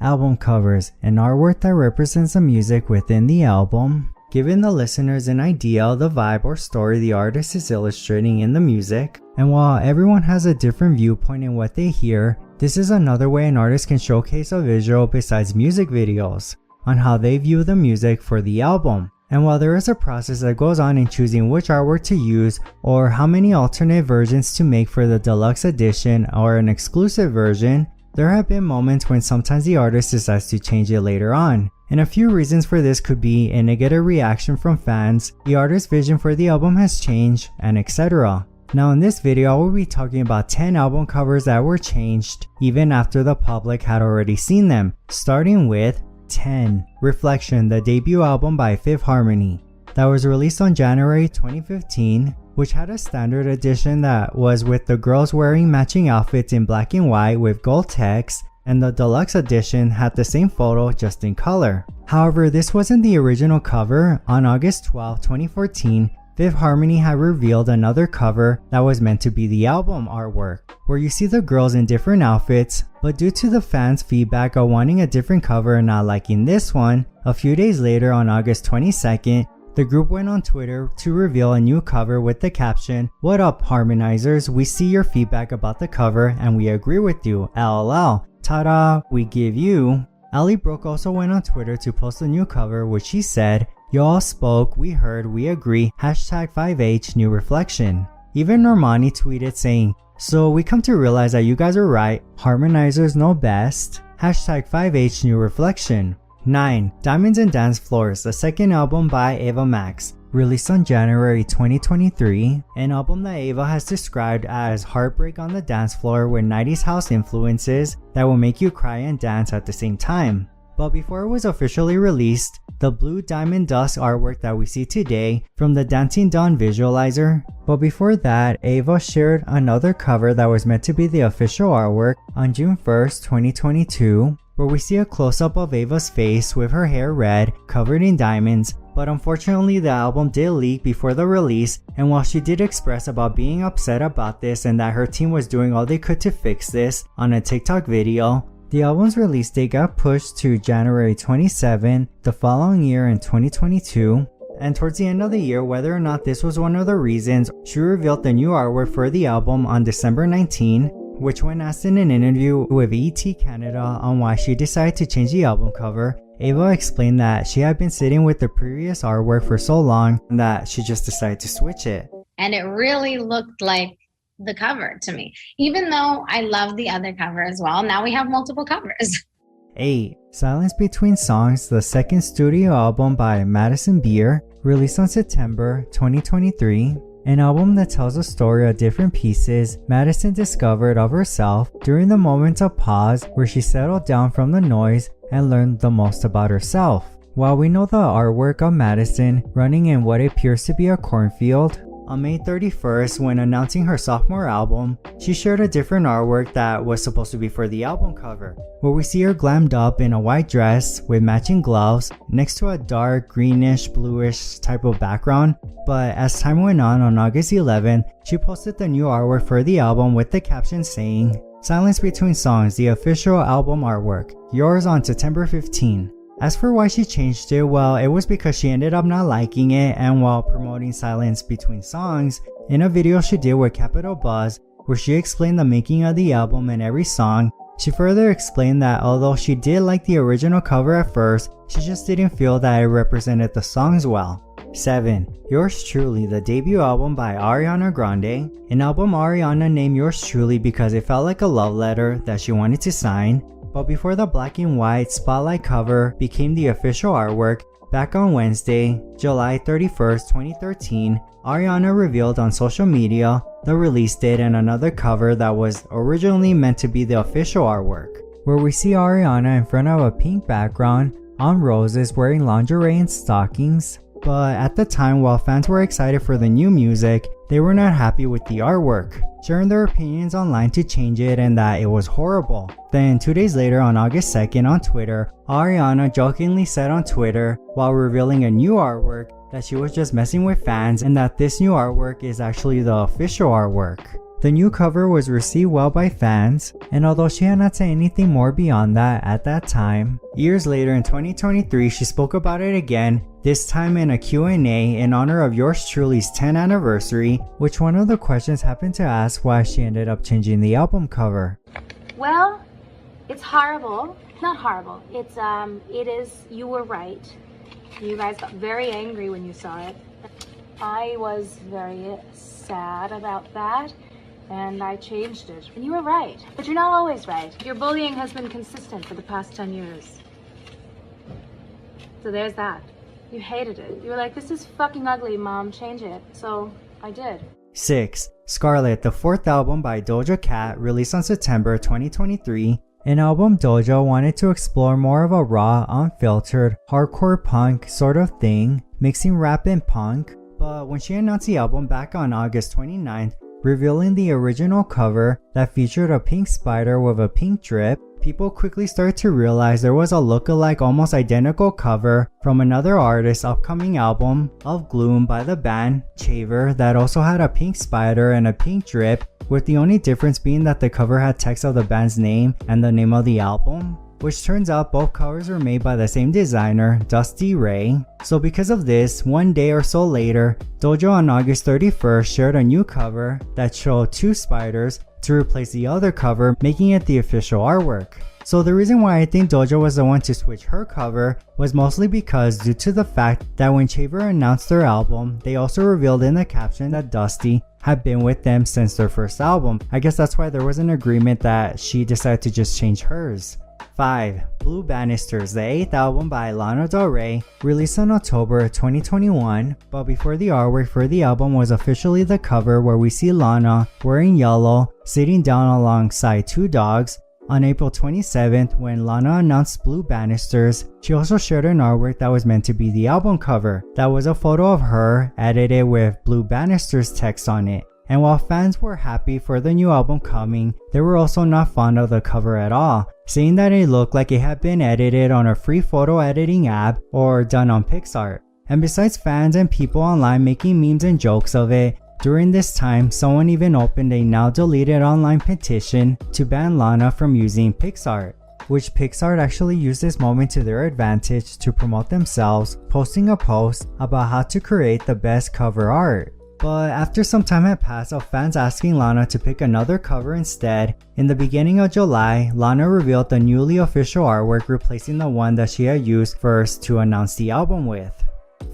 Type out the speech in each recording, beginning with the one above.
album covers, and artwork that represents the music within the album, giving the listeners an idea of the vibe or story the artist is illustrating in the music. And while everyone has a different viewpoint in what they hear, this is another way an artist can showcase a visual besides music videos, on how they view the music for the album. And while there is a process that goes on in choosing which artwork to use or how many alternate versions to make for the deluxe edition or an exclusive version, there have been moments when sometimes the artist decides to change it later on. And a few reasons for this could be a negative reaction from fans, the artist's vision for the album has changed, and etc. Now in this video I will be talking about 10 album covers that were changed even after the public had already seen them, starting with 10. Reflection, the debut album by Fifth Harmony, that was released on January 2015, which had a standard edition that was with the girls wearing matching outfits in black and white with gold text, and the deluxe edition had the same photo just in color. However, this wasn't the original cover. On August 12, 2014, Fifth Harmony had revealed another cover that was meant to be the album artwork, where you see the girls in different outfits, but due to the fans' feedback of wanting a different cover and not liking this one, a few days later on August 22nd, the group went on Twitter to reveal a new cover with the caption, "What up, Harmonizers? We see your feedback about the cover and we agree with you, LOL. Ta-da, we give you." Ally Brooke also went on Twitter to post a new cover, which she said, "You all spoke, we heard, we agree, #5H new reflection." Even Normani tweeted saying, "So we come to realize that you guys are right, Harmonizers know best, #5H new reflection." 9. Diamonds and Dance Floors, the second album by Ava Max, released on January 2023, an album that Ava has described as heartbreak on the dance floor with 90s house influences that will make you cry and dance at the same time. But before it was officially released, the blue diamond dust artwork that we see today from the Dancing Dawn visualizer. But before that, Ava shared another cover that was meant to be the official artwork on June 1st, 2022, where we see a close-up of Ava's face with her hair red, covered in diamonds. But unfortunately the album did leak before the release, and while she did express about being upset about this and that her team was doing all they could to fix this on a TikTok video, the album's release date got pushed to January 27 the following year in 2022, and towards the end of the year, whether or not this was one of the reasons, she revealed the new artwork for the album on December 19, which when asked in an interview with ET Canada on why she decided to change the album cover, Ava explained that she had been sitting with the previous artwork for so long that she just decided to switch it. And it really looked like the cover to me, even though I love the other cover as well. Now we have multiple covers. 8. Silence Between Songs, the second studio album by Madison, released on September 2023. An album that tells a story of different pieces Madison discovered of herself during the moments of pause where she settled down from the noise and learned the most about herself. While we know the artwork of Madison running in what appears to be a cornfield, on May 31st, when announcing her sophomore album, she shared a different artwork that was supposed to be for the album cover, where we see her glammed up in a white dress with matching gloves next to a dark greenish bluish type of background. But as time went on August 11th, she posted the new artwork for the album with the caption saying, "Silence Between Songs, the official album artwork, yours on September 15. As for why she changed it, well, it was because she ended up not liking it, and while promoting Silence Between Songs, in a video she did with Capital Buzz, where she explained the making of the album and every song, she further explained that although she did like the original cover at first, she just didn't feel that it represented the songs well. 7. Yours Truly, the debut album by Ariana Grande, an album Ariana named Yours Truly because it felt like a love letter that she wanted to sign. But before the black and white spotlight cover became the official artwork, back on Wednesday, July 31st, 2013, Ariana revealed on social media the release date and another cover that was originally meant to be the official artwork, where we see Ariana in front of a pink background on roses wearing lingerie and stockings. But at the time, while fans were excited for the new music, they were not happy with the artwork, sharing their opinions online to change it and that it was horrible. Then 2 days later on August 2nd on Twitter, Ariana jokingly said on Twitter while revealing a new artwork that she was just messing with fans and that this new artwork is actually the official artwork. The new cover was received well by fans, and although she had not said anything more beyond that at that time, years later in 2023 she spoke about it again, this time in a Q&A in honor of yours truly's 10th anniversary, which one of the questions happened to ask why she ended up changing the album cover. Well, it's horrible. Not horrible. It is, you were right. You guys got very angry when you saw it. I was very sad about that. And I changed it. And you were right. But you're not always right. Your bullying has been consistent for the past 10 years. So there's that. You hated it. You were like, this is fucking ugly, Mom. Change it. So I did. 6. Scarlet, the 4th album by Doja Cat, released on September 2023. An album Doja wanted to explore more of a raw, unfiltered, hardcore punk sort of thing, mixing rap and punk. But when she announced the album back on August 29th, revealing the original cover that featured a pink spider with a pink drip, people quickly started to realize there was a look-alike, almost identical cover from another artist's upcoming album, Of Gloom by the band Chaver, that also had a pink spider and a pink drip, with the only difference being that the cover had text of the band's name and the name of the album. Which turns out both covers were made by the same designer, Dusty Ray. So because of this, one day or so later, Doja on August 31st shared a new cover that showed 2 spiders to replace the other cover, making it the official artwork. So the reason why I think Doja was the one to switch her cover was mostly because due to the fact that when Chaver announced their album, they also revealed in the caption that Dusty had been with them since their first album. I guess that's why there was an agreement that she decided to just change hers. 5. Blue Banisters, the 8th album by Lana Del Rey, released in October 2021, but before the artwork for the album was officially the cover where we see Lana wearing yellow, sitting down alongside 2 dogs. On April 27th, when Lana announced Blue Banisters, she also shared an artwork that was meant to be the album cover. That was a photo of her, edited with Blue Banisters text on it. And while fans were happy for the new album coming, they were also not fond of the cover at all, saying that it looked like it had been edited on a free photo editing app or done on PixArt. And besides fans and people online making memes and jokes of it, during this time, someone even opened a now deleted online petition to ban Lana from using PixArt, which PixArt actually used this moment to their advantage to promote themselves, posting a post about how to create the best cover art. But after some time had passed of fans asking Lana to pick another cover instead, in the beginning of July, Lana revealed the newly official artwork replacing the one that she had used first to announce the album with.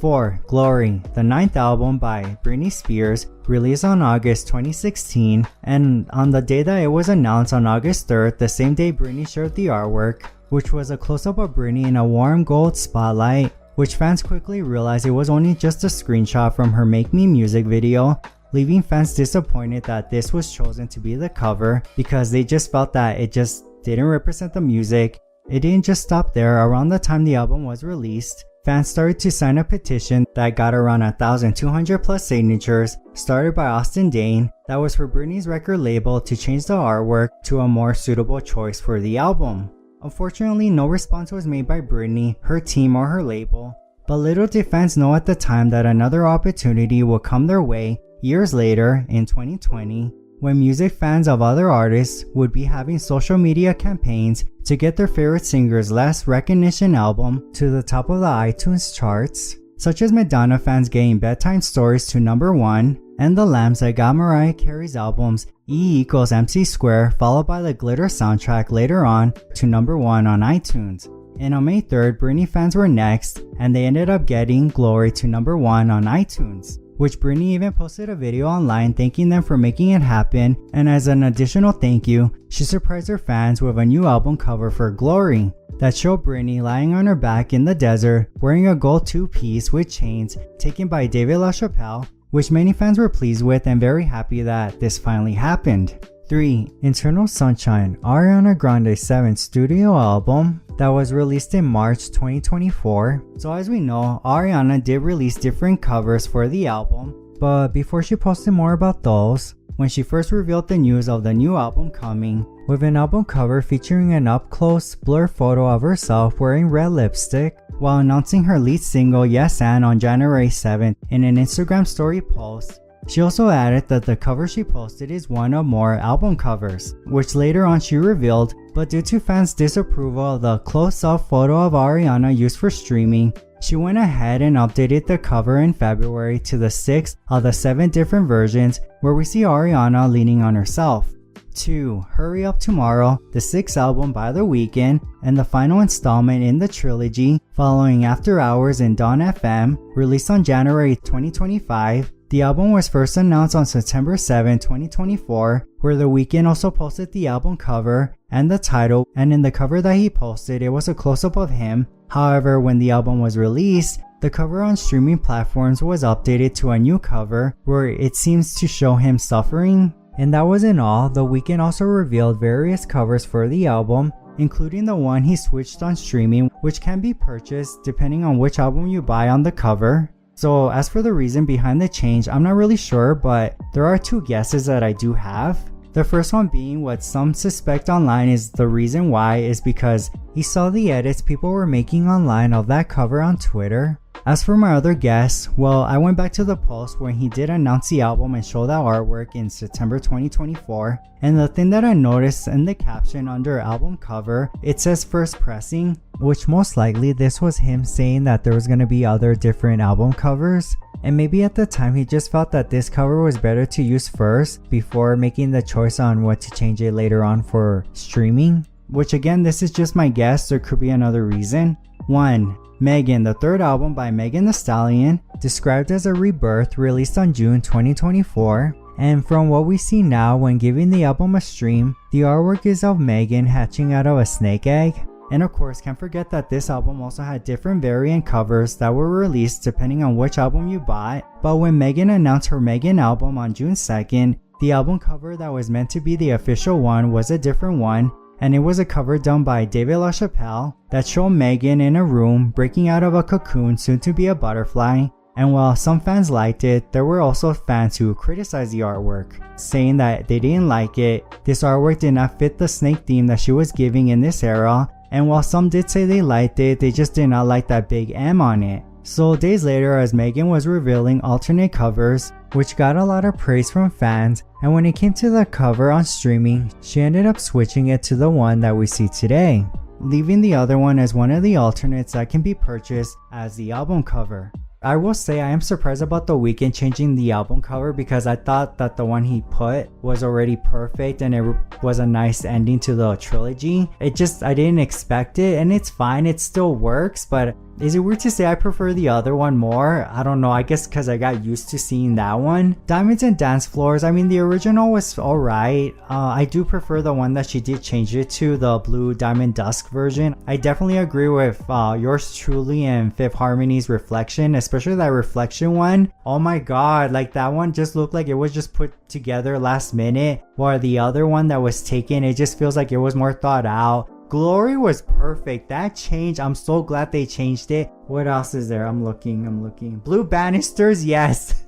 4. Glory, the 9th album by Britney Spears, released on August 2016, and on the day that it was announced on August 3rd, the same day Britney shared the artwork, which was a close-up of Britney in a warm gold spotlight, which fans quickly realized it was only just a screenshot from her Make Me music video, leaving fans disappointed that this was chosen to be the cover because they just felt that it just didn't represent the music. It didn't just stop there. Around the time the album was released, fans started to sign a petition that got around 1,200 plus signatures, started by Austin Dane, that was for Britney's record label to change the artwork to a more suitable choice for the album. Unfortunately, no response was made by Britney, her team, or her label, but little did fans know at the time that another opportunity would come their way years later in 2020, when music fans of other artists would be having social media campaigns to get their favorite singer's less recognition album to the top of the iTunes charts, such as Madonna fans getting Bedtime Stories to #1, and The Lambs that got Mariah Carey's albums E=MC², followed by the Glitter soundtrack later on to #1 on iTunes. And on May 3rd, Britney fans were next, and they ended up getting Glory to #1 on iTunes, which Britney even posted a video online thanking them for making it happen, and as an additional thank you, she surprised her fans with a new album cover for Glory that showed Britney lying on her back in the desert wearing a gold 2-piece with chains taken by David LaChapelle, which many fans were pleased with and very happy that this finally happened. 3. Eternal Sunshine, Ariana Grande's 7th studio album that was released in March 2024. So as we know, Ariana did release different covers for the album, but before she posted more about those, when she first revealed the news of the new album coming, with an album cover featuring an up-close blur photo of herself wearing red lipstick, while announcing her lead single Yes and on January 7th in an Instagram story post, She also added that the cover she posted is one of more album covers, which later on she revealed, but due to fans' disapproval of the close-up photo of Ariana used for streaming, she went ahead and updated the cover in February to the 6th of the 7 different versions where we see Ariana leaning on herself. 2. Hurry Up Tomorrow, the 6th album by The Weeknd, and the final installment in the trilogy, following After Hours and Dawn FM, released on January 2025. The album was first announced on September 7, 2024, where The Weeknd also posted the album cover and the title, and in the cover that he posted, it was a close-up of him. However, when the album was released, the cover on streaming platforms was updated to a new cover where it seems to show him suffering. And that wasn't all. The Weeknd also revealed various covers for the album, including the one he switched on streaming, which can be purchased depending on which album you buy on the cover. So as for the reason behind the change, I'm not really sure, but there are 2 guesses that I do have. The first one being what some suspect online is the reason why is because he saw the edits people were making online of that cover on Twitter. As for my other guess, well, I went back to the post when he did announce the album and show that artwork in September 2024, and the thing that I noticed in the caption under album cover, it says first pressing, which most likely this was him saying that there was going to be other different album covers, and maybe at the time he just felt that this cover was better to use first before making the choice on what to change it later on for streaming, which again, this is just my guess, there could be another reason. 1. Megan, the 3rd album by Megan Thee Stallion, described as a rebirth, released on June 2024. And from what we see now when giving the album a stream, the artwork is of Megan hatching out of a snake egg. And of course, can't forget that this album also had different variant covers that were released depending on which album you bought. But when Megan announced her Megan album on June 2nd, the album cover that was meant to be the official one was a different one. And it was a cover done by David LaChapelle that showed Megan in a room breaking out of a cocoon soon to be a butterfly. And while some fans liked it, there were also fans who criticized the artwork, saying that they didn't like it, this artwork did not fit the snake theme that she was giving in this era, and while some did say they liked it, they just did not like that big M on it. So days later, as Megan was revealing alternate covers, which got a lot of praise from fans, and when it came to the cover on streaming, she ended up switching it to the one that we see today, leaving the other one as one of the alternates that can be purchased as the album cover. I will say I am surprised about The Weeknd changing the album cover because I thought that the one he put was already perfect and it was a nice ending to the trilogy. I didn't expect it, and it's fine, it still works, but is it weird to say I prefer the other one more? I don't know, I guess because I got used to seeing that one. Diamonds and Dance Floors, I mean the original was alright. I do prefer the one that she did change it to, the Blue Diamond Dusk version. I definitely agree with yours truly and Fifth Harmony's Reflection, especially that Reflection one. Oh my god, like that one just looked like it was just put together last minute, while the other one that was taken, it just feels like it was more thought out. Glory was perfect. That change, I'm so glad they changed it. What else is there? I'm looking. Blue Banisters, yes.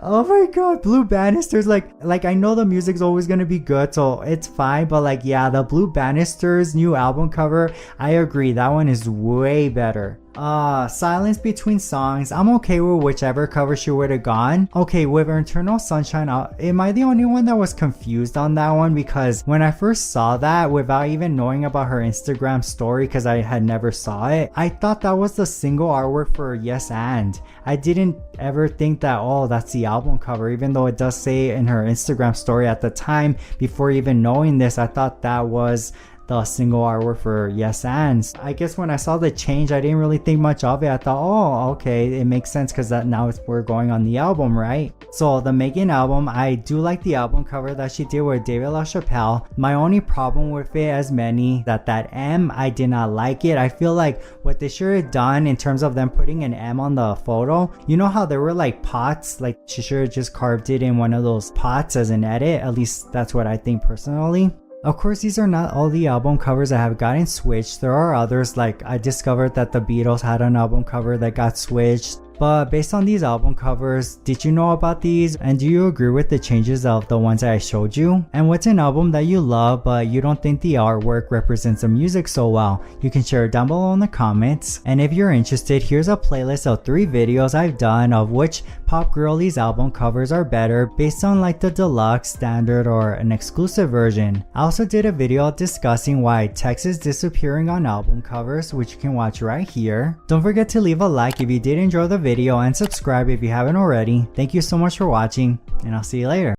Oh my god, Blue Banisters, like I know the music's always gonna be good, so it's fine, but like yeah, the Blue Banisters new album cover, I agree, that one is way better. Silence between songs, I'm okay with whichever cover she would have gone. Okay, with Eternal Sunshine, am I the only one that was confused on that one? Because when I first saw that, without even knowing about her Instagram story, because I had never saw it, I thought that was the single artwork for Yes And. I didn't ever think that, oh, that's the album cover, even though it does say in her Instagram story at the time. Before even knowing this, I thought that was the single artwork for Yes And. I guess when I saw the change, I didn't really think much of it. I thought, oh, okay, it makes sense because that now we're going on the album, right? So the Megan album, I do like the album cover that she did with David LaChapelle. My only problem with it, as many, that M, I did not like it. I feel like what they should have done in terms of them putting an M on the photo, you know how there were like pots, like she should have just carved it in one of those pots as an edit. At least that's what I think personally. Of course, these are not all the album covers that have gotten switched. There are others, like I discovered that the Beatles had an album cover that got switched. But based on these album covers, did you know about these, and do you agree with the changes of the ones that I showed you? And what's an album that you love but you don't think the artwork represents the music so well? You can share it down below in the comments. And if you're interested, here's a playlist of 3 videos I've done of which pop girlies album covers are better based on like the deluxe, standard, or an exclusive version. I also did a video discussing why text is disappearing on album covers, which you can watch right here. Don't forget to leave a like if you did enjoy the video and subscribe if you haven't already. Thank you so much for watching, and I'll see you later.